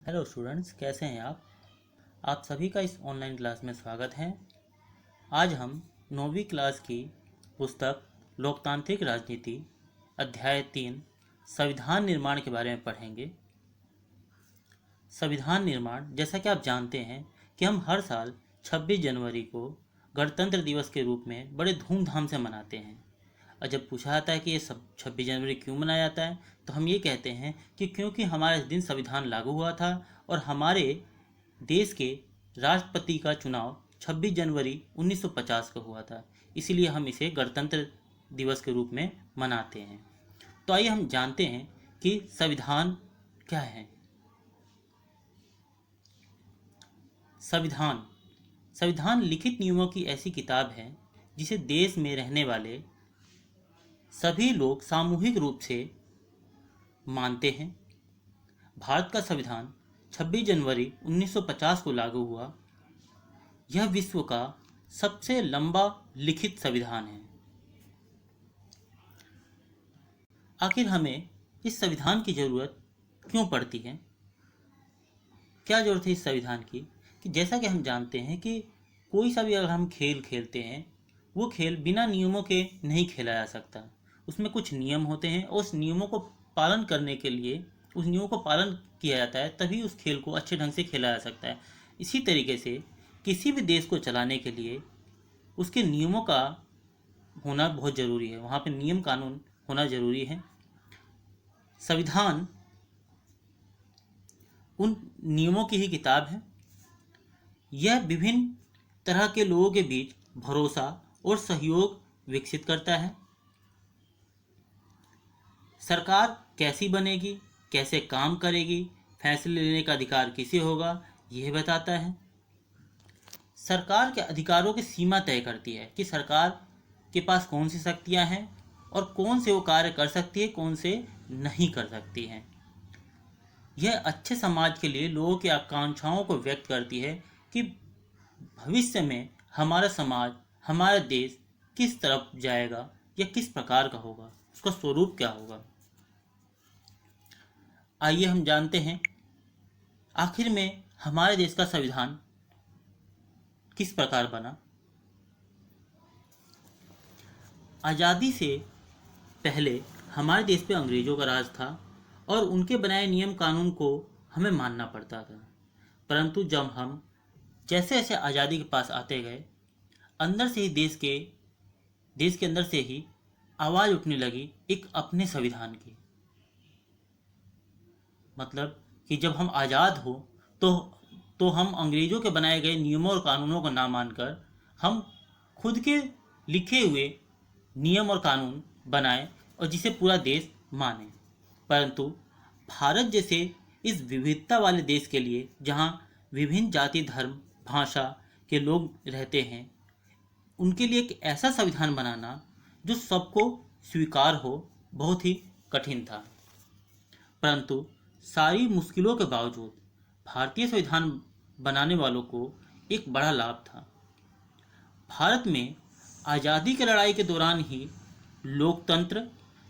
Hello students, कैसे हैं आप सभी का इस ऑनलाइन क्लास में स्वागत है। आज हम 9वीं क्लास की पुस्तक लोकतांत्रिक राजनीति अध्याय 3 संविधान निर्माण के बारे में पढ़ेंगे। संविधान निर्माण, जैसा कि आप जानते हैं कि हम हर साल 26 जनवरी को गणतंत्र दिवस के रूप में बड़े धूमधाम से मनाते हैं। और जब पूछा जाता है कि ये सब 26 जनवरी क्यों मनाया जाता है, तो हम ये कहते हैं कि क्योंकि हमारे इस दिन संविधान लागू हुआ था और हमारे देश के राष्ट्रपति का चुनाव 26 जनवरी 1950 को हुआ था। इसीलिए हम इसे गणतंत्र दिवस के रूप में मनाते हैं। तो आइए हम जानते हैं कि संविधान क्या है। संविधान संविधान लिखित नियमों की ऐसी किताब है जिसे देश में रहने वाले सभी लोग सामूहिक रूप से मानते हैं। भारत का संविधान 26 जनवरी 1950 को लागू हुआ। यह विश्व का सबसे लंबा लिखित संविधान है। आखिर हमें इस संविधान की ज़रूरत क्यों पड़ती है? क्या ज़रूरत है इस संविधान की? कि जैसा कि हम जानते हैं कि कोई सा भी अगर हम खेल खेलते हैं, वो खेल बिना नियमों के नहीं खेला जा सकता। उसमें कुछ नियम होते हैं और उस नियमों को पालन करने के लिए उस नियमों को पालन किया जाता है, तभी उस खेल को अच्छे ढंग से खेला जा सकता है। इसी तरीके से किसी भी देश को चलाने के लिए उसके नियमों का होना बहुत ज़रूरी है। वहाँ पे नियम कानून होना ज़रूरी है। संविधान उन नियमों की ही किताब है। यह विभिन्न तरह के लोगों के बीच भरोसा और सहयोग विकसित करता है। सरकार कैसी बनेगी, कैसे काम करेगी, फैसले लेने का अधिकार किसे होगा, यह बताता है। सरकार के अधिकारों की सीमा तय करती है कि सरकार के पास कौन सी शक्तियां हैं और कौन से वो कार्य कर सकती है, कौन से नहीं कर सकती हैं। यह अच्छे समाज के लिए लोगों की आकांक्षाओं को व्यक्त करती है कि भविष्य में हमारा समाज, हमारा देश किस तरफ जाएगा या किस प्रकार का होगा, उसका स्वरूप क्या होगा। आइए हम जानते हैं आखिर में हमारे देश का संविधान किस प्रकार बना। आज़ादी से पहले हमारे देश पे अंग्रेज़ों का राज था और उनके बनाए नियम कानून को हमें मानना पड़ता था। परंतु जब हम जैसे जैसे आज़ादी के पास आते गए, अंदर से ही देश के अंदर से ही आवाज़ उठने लगी एक अपने संविधान की। मतलब कि जब हम आज़ाद हो तो हम अंग्रेज़ों के बनाए गए नियमों और कानूनों को ना मानकर हम खुद के लिखे हुए नियम और कानून बनाए और जिसे पूरा देश माने। परंतु भारत जैसे इस विविधता वाले देश के लिए, जहाँ विभिन्न जाति, धर्म, भाषा के लोग रहते हैं, उनके लिए एक ऐसा संविधान बनाना जो सबको स्वीकार हो बहुत ही कठिन था। परंतु सारी मुश्किलों के बावजूद भारतीय संविधान बनाने वालों को एक बड़ा लाभ था। भारत में आज़ादी की लड़ाई के दौरान ही लोकतंत्र,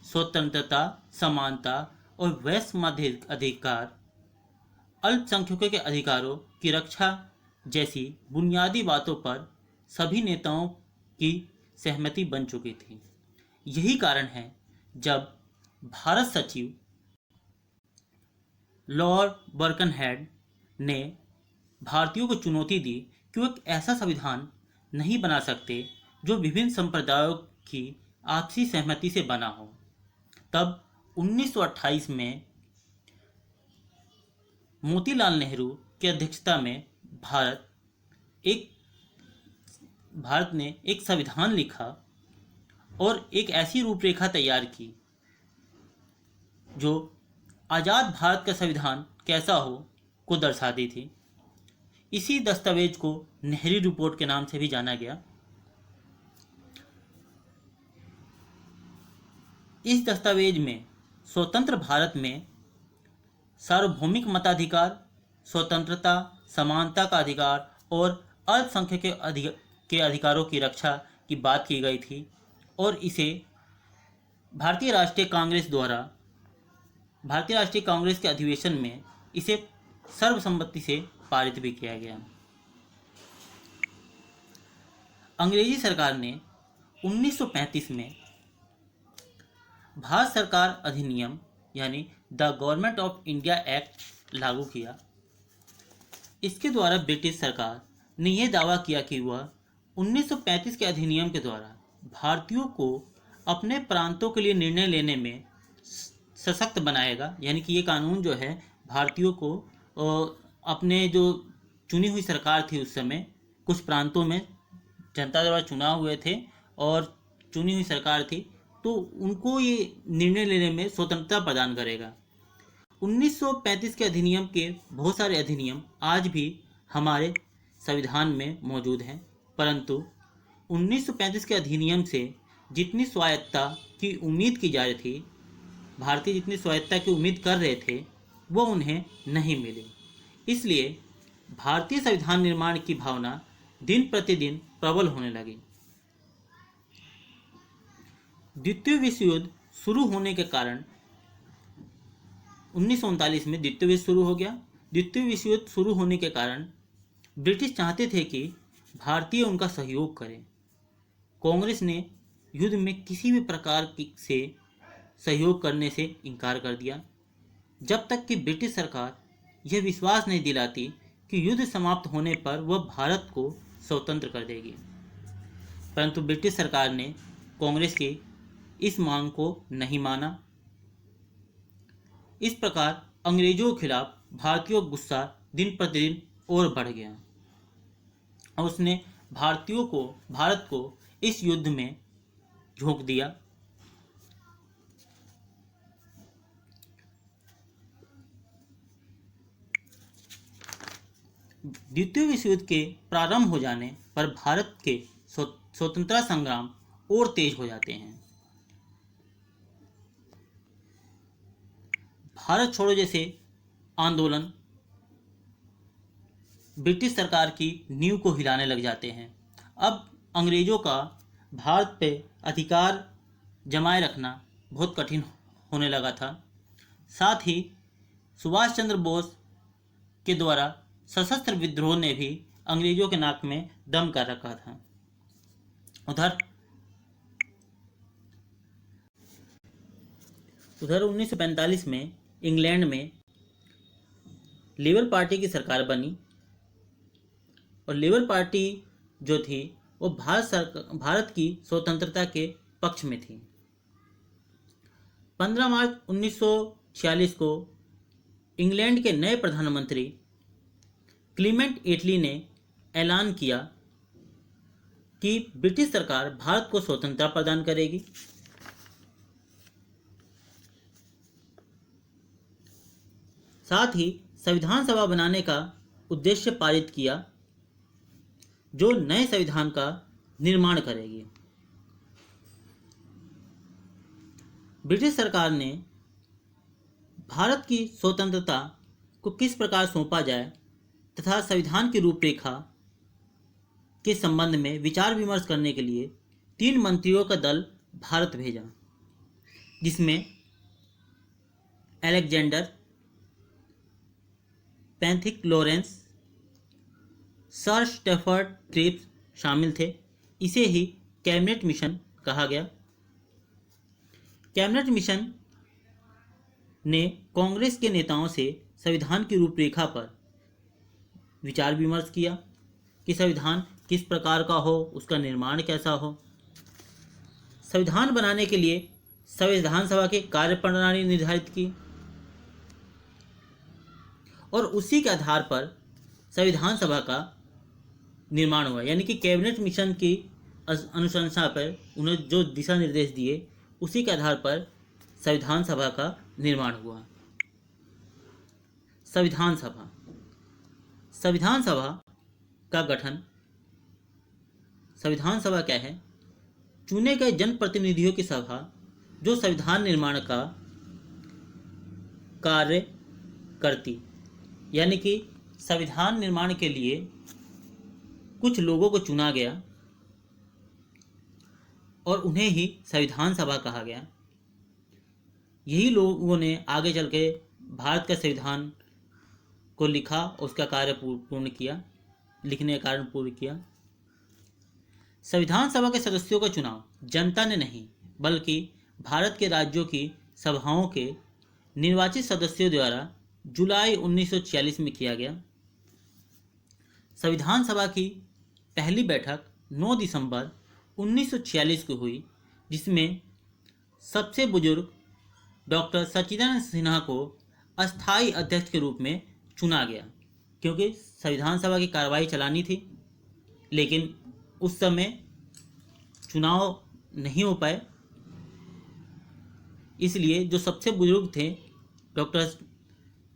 स्वतंत्रता, समानता और वैश्य अधिकार, अल्पसंख्यकों के अधिकारों की रक्षा जैसी बुनियादी बातों पर सभी नेताओं की सहमति बन चुकी थी। यही कारण है जब भारत सचिव लॉर्ड बर्कनहेड ने भारतीयों को चुनौती दी कि वो एक ऐसा संविधान नहीं बना सकते जो विभिन्न संप्रदायों की आपसी सहमति से बना हो। तब 1928 में मोतीलाल नेहरू की अध्यक्षता में भारत ने एक संविधान लिखा और एक ऐसी रूपरेखा तैयार की जो आज़ाद भारत का संविधान कैसा हो को दर्शाती थी। इसी दस्तावेज को नेहरू रिपोर्ट के नाम से भी जाना गया। इस दस्तावेज में स्वतंत्र भारत में सार्वभौमिक मताधिकार, स्वतंत्रता, समानता का अधिकार और अल्पसंख्यक के अधिकारों की रक्षा की बात की गई थी और इसे भारतीय राष्ट्रीय कांग्रेस के अधिवेशन में इसे सर्वसम्मति से पारित भी किया गया। अंग्रेजी सरकार ने 1935 में भारत सरकार अधिनियम यानी the government of India act लागू किया। इसके द्वारा ब्रिटिश सरकार ने यह दावा किया कि वह 1935 के अधिनियम के द्वारा भारतीयों को अपने प्रांतों के लिए निर्णय लेने में सशक्त बनाएगा। यानी कि ये कानून जो है भारतीयों को अपने जो चुनी हुई सरकार थी उस समय, कुछ प्रांतों में जनता द्वारा चुनाव हुए थे और चुनी हुई सरकार थी, तो उनको ये निर्णय लेने में स्वतंत्रता प्रदान करेगा। 1935 के अधिनियम के बहुत सारे अधिनियम आज भी हमारे संविधान में मौजूद हैं, परंतु 1935 के अधिनियम से जितनी स्वायत्तता की उम्मीद की जा रही थी, भारतीय जितनी स्वायत्तता की उम्मीद कर रहे थे, वो उन्हें नहीं मिली। इसलिए भारतीय संविधान निर्माण की भावना दिन प्रतिदिन प्रबल होने लगी। द्वितीय विश्व युद्ध शुरू होने के कारण 1939 में द्वितीय विश्व शुरू हो गया। द्वितीय विश्व युद्ध शुरू होने के कारण ब्रिटिश चाहते थे कि भारतीय उनका सहयोग करें। कांग्रेस ने युद्ध में किसी भी प्रकार से सहयोग करने से इनकार कर दिया, जब तक कि ब्रिटिश सरकार यह विश्वास नहीं दिलाती कि युद्ध समाप्त होने पर वह भारत को स्वतंत्र कर देगी। परंतु ब्रिटिश सरकार ने कांग्रेस की इस मांग को नहीं माना। इस प्रकार अंग्रेजों के खिलाफ भारतीयों का गुस्सा दिन प्रतिदिन और बढ़ गया और उसने भारत को इस युद्ध में झोंक दिया। द्वितीय विश्व युद्ध के प्रारंभ हो जाने पर भारत के स्वतंत्रता संग्राम और तेज हो जाते हैं। भारत छोड़ो जैसे आंदोलन ब्रिटिश सरकार की नींव को हिलाने लग जाते हैं। अब अंग्रेजों का भारत पे अधिकार जमाए रखना बहुत कठिन होने लगा था। साथ ही सुभाष चंद्र बोस के द्वारा सशस्त्र विद्रोह ने भी अंग्रेजों के नाक में दम कर रखा था। उधर 1945 में इंग्लैंड में लेबर पार्टी की सरकार बनी और लेबर पार्टी जो थी वो भारत की स्वतंत्रता के पक्ष में थी। 15 मार्च 1946 को इंग्लैंड के नए प्रधानमंत्री क्लीमेंट एटली ने ऐलान किया कि ब्रिटिश सरकार भारत को स्वतंत्रता प्रदान करेगी। साथ ही संविधान सभा बनाने का उद्देश्य पारित किया जो नए संविधान का निर्माण करेगी। ब्रिटिश सरकार ने भारत की स्वतंत्रता को किस प्रकार सौंपा जाए तथा संविधान की रूपरेखा के संबंध में विचार विमर्श करने के लिए 3 मंत्रियों का दल भारत भेजा, जिसमें Alexander Pethick Lawrence, Sir Stafford Cripps शामिल थे। इसे ही कैबिनेट मिशन कहा गया। कैबिनेट मिशन ने कांग्रेस के नेताओं से संविधान की रूपरेखा पर विचार विमर्श किया कि संविधान किस प्रकार का हो, उसका निर्माण कैसा हो। संविधान बनाने के लिए संविधान सभा की कार्यप्रणाली निर्धारित की और उसी के आधार पर संविधान सभा का निर्माण हुआ। यानी कि कैबिनेट मिशन की अनुशंसा पर उन्हें जो दिशा निर्देश दिए उसी के आधार पर संविधान सभा का निर्माण हुआ। संविधान सभा का गठन। संविधान सभा क्या है? चुने गए जनप्रतिनिधियों की सभा जो संविधान निर्माण का कार्य करती। यानी कि संविधान निर्माण के लिए कुछ लोगों को चुना गया और उन्हें ही संविधान सभा कहा गया। यही लोगों ने आगे चल के भारत का संविधान को लिखा, उसका कार्य पूर्ण किया, लिखने का कार्य पूर्ण किया। संविधान सभा के सदस्यों का चुनाव जनता ने नहीं बल्कि भारत के राज्यों की सभाओं के निर्वाचित सदस्यों द्वारा जुलाई 1946 में किया गया। संविधान सभा की पहली बैठक 9 दिसंबर 1946 को हुई, जिसमें सबसे बुजुर्ग डॉक्टर सच्चिदानंद सिन्हा को अस्थायी अध्यक्ष के रूप में चुना गया, क्योंकि संविधान सभा की कार्रवाई चलानी थी, लेकिन उस समय चुनाव नहीं हो पाए, इसलिए जो सबसे बुजुर्ग थे डॉक्टर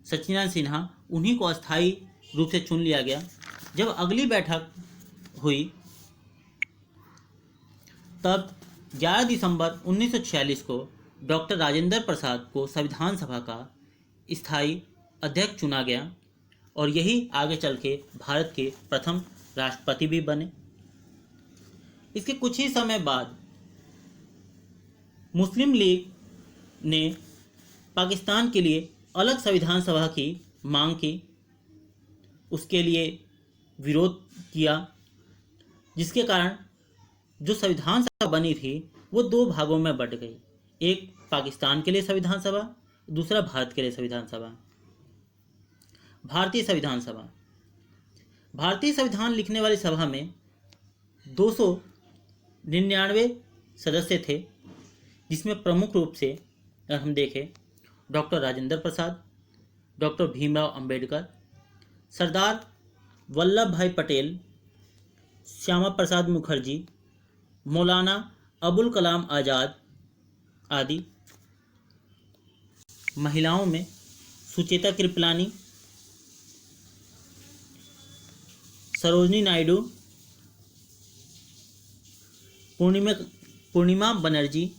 सच्चिदानंद सिन्हा, उन्हीं को अस्थायी रूप से चुन लिया गया। जब अगली बैठक हुई तब 11 दिसंबर 1946 को डॉक्टर राजेंद्र प्रसाद को संविधान सभा का स्थायी अध्यक्ष चुना गया और यही आगे चल के भारत के प्रथम राष्ट्रपति भी बने। इसके कुछ ही समय बाद मुस्लिम लीग ने पाकिस्तान के लिए अलग संविधान सभा की मांग की, उसके लिए विरोध किया, जिसके कारण जो संविधान सभा बनी थी वो 2 भागों में बंट गई। एक पाकिस्तान के लिए संविधान सभा, दूसरा भारत के लिए संविधान सभा। भारतीय संविधान सभा, भारतीय संविधान लिखने वाली सभा में 299 सदस्य थे, जिसमें प्रमुख रूप से अगर हम देखें डॉक्टर राजेंद्र प्रसाद, डॉक्टर भीमराव अंबेडकर, सरदार वल्लभ भाई पटेल, श्यामा प्रसाद मुखर्जी, मौलाना अबुल कलाम आज़ाद आदि। महिलाओं में सुचेता कृपलानी, सरोजनी नायडू, पूर्णिमा बनर्जी,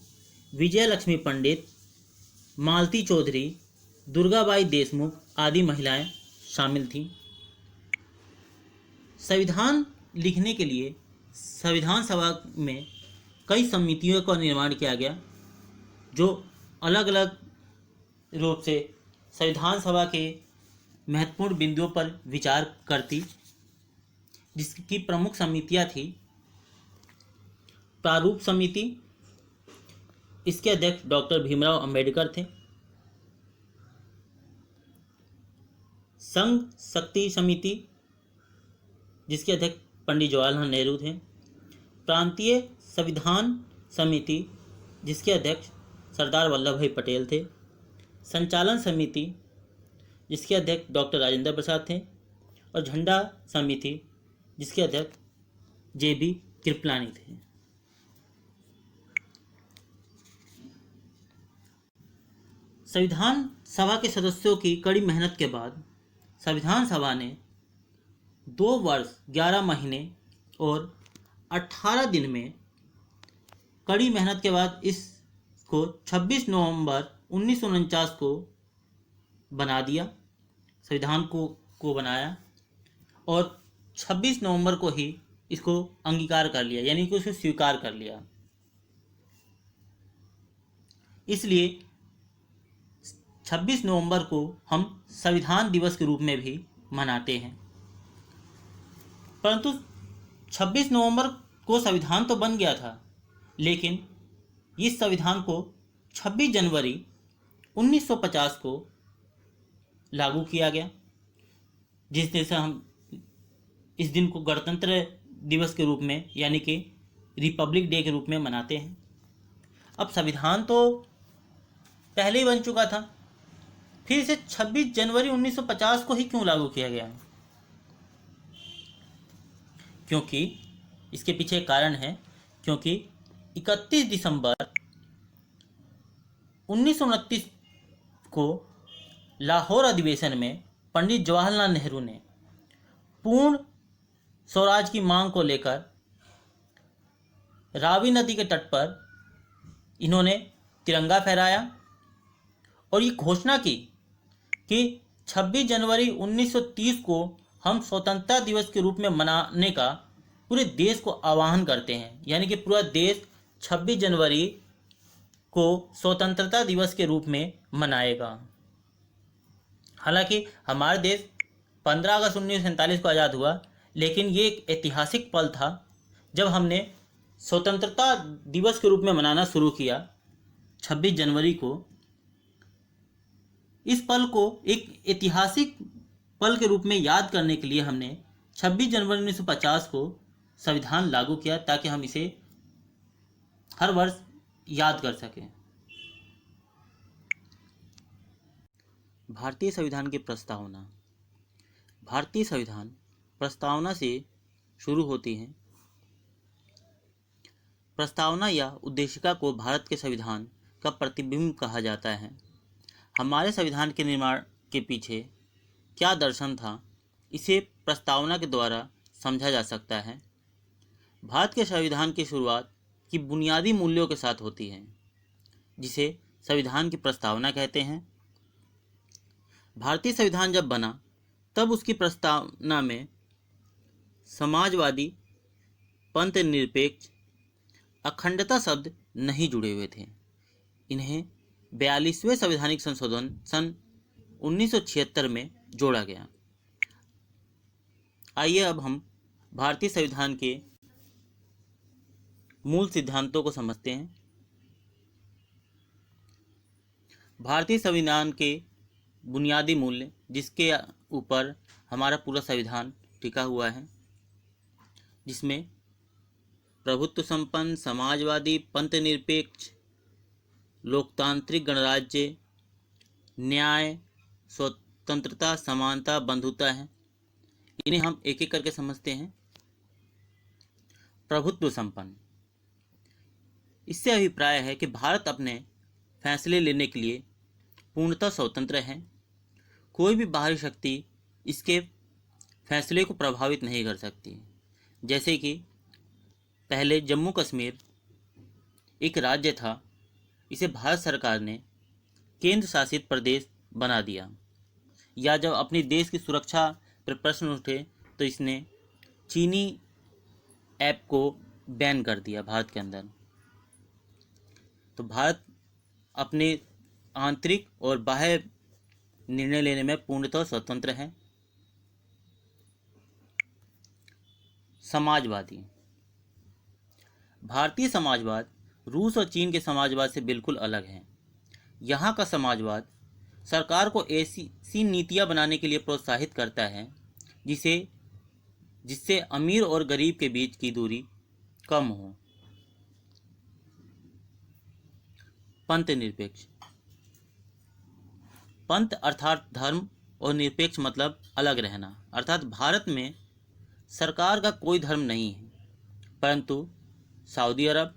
विजय लक्ष्मी पंडित, मालती चौधरी, दुर्गाबाई देशमुख आदि महिलाएं शामिल थीं। संविधान लिखने के लिए संविधान सभा में कई समितियों का निर्माण किया गया, जो अलग अलग रूप से संविधान सभा के महत्वपूर्ण बिंदुओं पर विचार करती, जिसकी प्रमुख समितियां थी प्रारूप समिति, इसके अध्यक्ष डॉक्टर भीमराव अंबेडकर थे। संघ शक्ति समिति, जिसके अध्यक्ष पंडित जवाहरलाल नेहरू थे। प्रांतीय संविधान समिति, जिसके अध्यक्ष सरदार वल्लभ भाई पटेल थे। संचालन समिति, जिसके अध्यक्ष डॉक्टर राजेंद्र प्रसाद थे। और झंडा समिति, जिसके अध्यक्ष जे.बी. कृपलानी थे। संविधान सभा के सदस्यों की कड़ी मेहनत के बाद संविधान सभा ने 2 वर्ष 11 महीने और 18 दिन में कड़ी मेहनत के बाद इसको 26 नवंबर 1949 को बना दिया, संविधान को बनाया और 26 नवंबर को ही इसको अंगीकार कर लिया, यानी कि उसे स्वीकार कर लिया। इसलिए 26 नवंबर को हम संविधान दिवस के रूप में भी मनाते हैं। परंतु 26 नवंबर को संविधान तो बन गया था, लेकिन इस संविधान को 26 जनवरी 1950 को लागू किया गया, जिस दिन से हम इस दिन को गणतंत्र दिवस के रूप में, यानी कि रिपब्लिक डे के रूप में मनाते हैं। अब संविधान तो पहले ही बन चुका था, फिर इसे 26 जनवरी 1950 को ही क्यों लागू किया गया? क्योंकि इसके पीछे कारण है, क्योंकि 31 दिसंबर 1929 को लाहौर अधिवेशन में पंडित जवाहरलाल नेहरू ने पूर्ण स्वराज की मांग को लेकर रावी नदी के तट पर इन्होंने तिरंगा फहराया और ये घोषणा की कि 26 जनवरी 1930 को हम स्वतंत्रता दिवस के रूप में मनाने का पूरे देश को आह्वान करते हैं, यानी कि पूरा देश 26 जनवरी को स्वतंत्रता दिवस के रूप में मनाएगा। हालांकि हमारा देश 15 अगस्त 1947 को आज़ाद हुआ, लेकिन ये एक ऐतिहासिक पल था जब हमने स्वतंत्रता दिवस के रूप में मनाना शुरू किया 26 जनवरी को। इस पल को एक ऐतिहासिक पल के रूप में याद करने के लिए हमने 26 जनवरी 1950 को संविधान लागू किया, ताकि हम इसे हर वर्ष याद कर सकें। भारतीय संविधान की प्रस्तावना। भारतीय संविधान प्रस्तावना से शुरू होती है। प्रस्तावना या उद्देशिका को भारत के संविधान का प्रतिबिंब कहा जाता है। हमारे संविधान के निर्माण के पीछे क्या दर्शन था, इसे प्रस्तावना के द्वारा समझा जा सकता है। भारत के संविधान की शुरुआत की बुनियादी मूल्यों के साथ होती है, जिसे संविधान की प्रस्तावना कहते हैं। भारतीय संविधान जब बना तब उसकी प्रस्तावना में समाजवादी, पंथ निरपेक्ष, अखंडता शब्द नहीं जुड़े हुए थे। इन्हें 42वें संवैधानिक संशोधन सन 1976 में जोड़ा गया। आइए अब हम भारतीय संविधान के मूल सिद्धांतों को समझते हैं। भारतीय संविधान के बुनियादी मूल्य, जिसके ऊपर हमारा पूरा संविधान टिका हुआ है, जिसमें प्रभुत्व संपन्न, समाजवादी, पंथ निरपेक्ष, लोकतांत्रिक गणराज्य, न्याय, स्वतंत्रता, समानता, बंधुता है। इन्हें हम एक एक करके समझते हैं। प्रभुत्व संपन्न, इससे अभिप्राय है कि भारत अपने फैसले लेने के लिए पूर्णतः स्वतंत्र है। कोई भी बाहरी शक्ति इसके फैसले को प्रभावित नहीं कर सकती। जैसे कि पहले जम्मू कश्मीर एक राज्य था, इसे भारत सरकार ने केंद्र शासित प्रदेश बना दिया। या जब अपनी देश की सुरक्षा पर प्रश्न उठे तो इसने चीनी ऐप को बैन कर दिया भारत के अंदर। तो भारत अपने आंतरिक और बाह्य निर्णय लेने में पूर्णतः स्वतंत्र है। समाजवादी, भारतीय समाजवाद रूस और चीन के समाजवाद से बिल्कुल अलग है। यहाँ का समाजवाद सरकार को ऐसी नीतियाँ बनाने के लिए प्रोत्साहित करता है जिससे अमीर और गरीब के बीच की दूरी कम हो। पंथ निरपेक्ष, पंथ अर्थात धर्म और निरपेक्ष मतलब अलग रहना, अर्थात भारत में सरकार का कोई धर्म नहीं है, परंतु सऊदी अरब,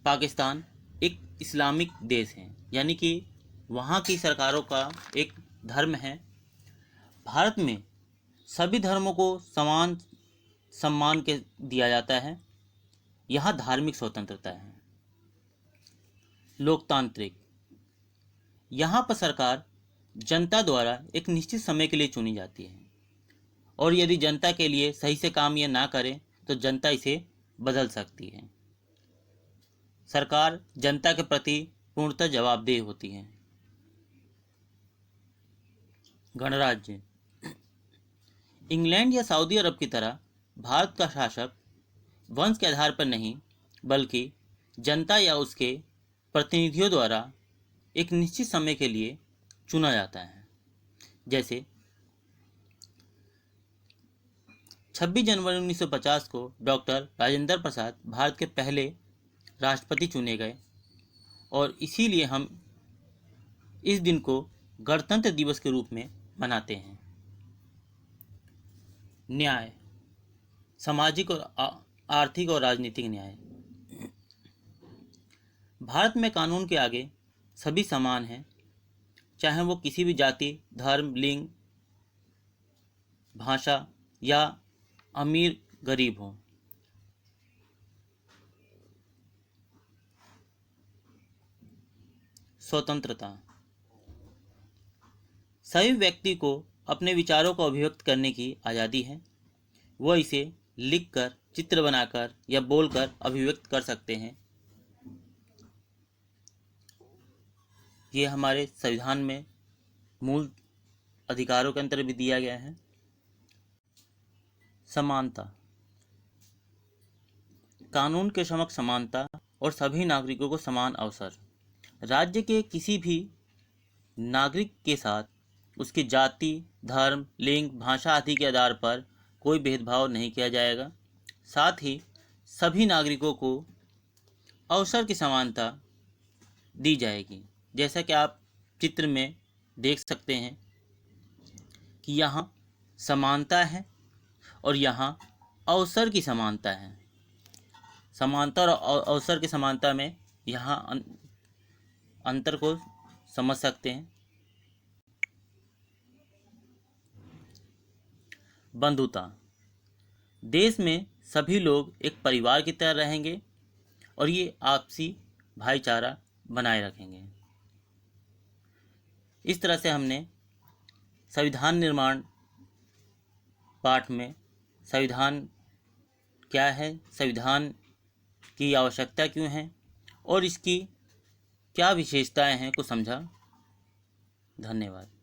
पाकिस्तान एक इस्लामिक देश है, यानी कि वहाँ की सरकारों का एक धर्म है। भारत में सभी धर्मों को समान सम्मान के दिया जाता है। यहाँ धार्मिक स्वतंत्रता है। लोकतांत्रिक, यहाँ पर सरकार जनता द्वारा एक निश्चित समय के लिए चुनी जाती है, और यदि जनता के लिए सही से काम यह ना करे तो जनता इसे बदल सकती है। सरकार जनता के प्रति पूर्णतः जवाबदेह होती है। गणराज्य, इंग्लैंड या सऊदी अरब की तरह भारत का शासक वंश के आधार पर नहीं, बल्कि जनता या उसके प्रतिनिधियों द्वारा एक निश्चित समय के लिए चुना जाता है। जैसे 26 जनवरी 1950 को डॉक्टर राजेंद्र प्रसाद भारत के पहले राष्ट्रपति चुने गए, और इसीलिए हम इस दिन को गणतंत्र दिवस के रूप में मनाते हैं। न्याय, सामाजिक और आर्थिक और राजनीतिक न्याय। भारत में कानून के आगे सभी समान हैं, चाहे वो किसी भी जाति, धर्म, लिंग, भाषा या अमीर गरीब हो। स्वतंत्रता, सभी व्यक्ति को अपने विचारों को अभिव्यक्त करने की आज़ादी है। वह इसे लिखकर, चित्र बनाकर या बोलकर अभिव्यक्त कर सकते हैं। ये हमारे संविधान में मूल अधिकारों के अंतर भी दिया गया है। समानता, कानून के समक्ष समानता और सभी नागरिकों को समान अवसर। राज्य के किसी भी नागरिक के साथ उसकी जाति, धर्म, लिंग, भाषा आदि के आधार पर कोई भेदभाव नहीं किया जाएगा। साथ ही सभी नागरिकों को अवसर की समानता दी जाएगी। जैसा कि आप चित्र में देख सकते हैं कि यहाँ समानता है और यहाँ अवसर की समानता है। समानता और अवसर की समानता में यहाँ अंतर को समझ सकते हैं। बंधुता, देश में सभी लोग एक परिवार की तरह रहेंगे और ये आपसी भाईचारा बनाए रखेंगे। इस तरह से हमने संविधान निर्माण पाठ में संविधान क्या है, संविधान की आवश्यकता क्यों है और इसकी क्या विशेषताएं हैं को समझा। धन्यवाद।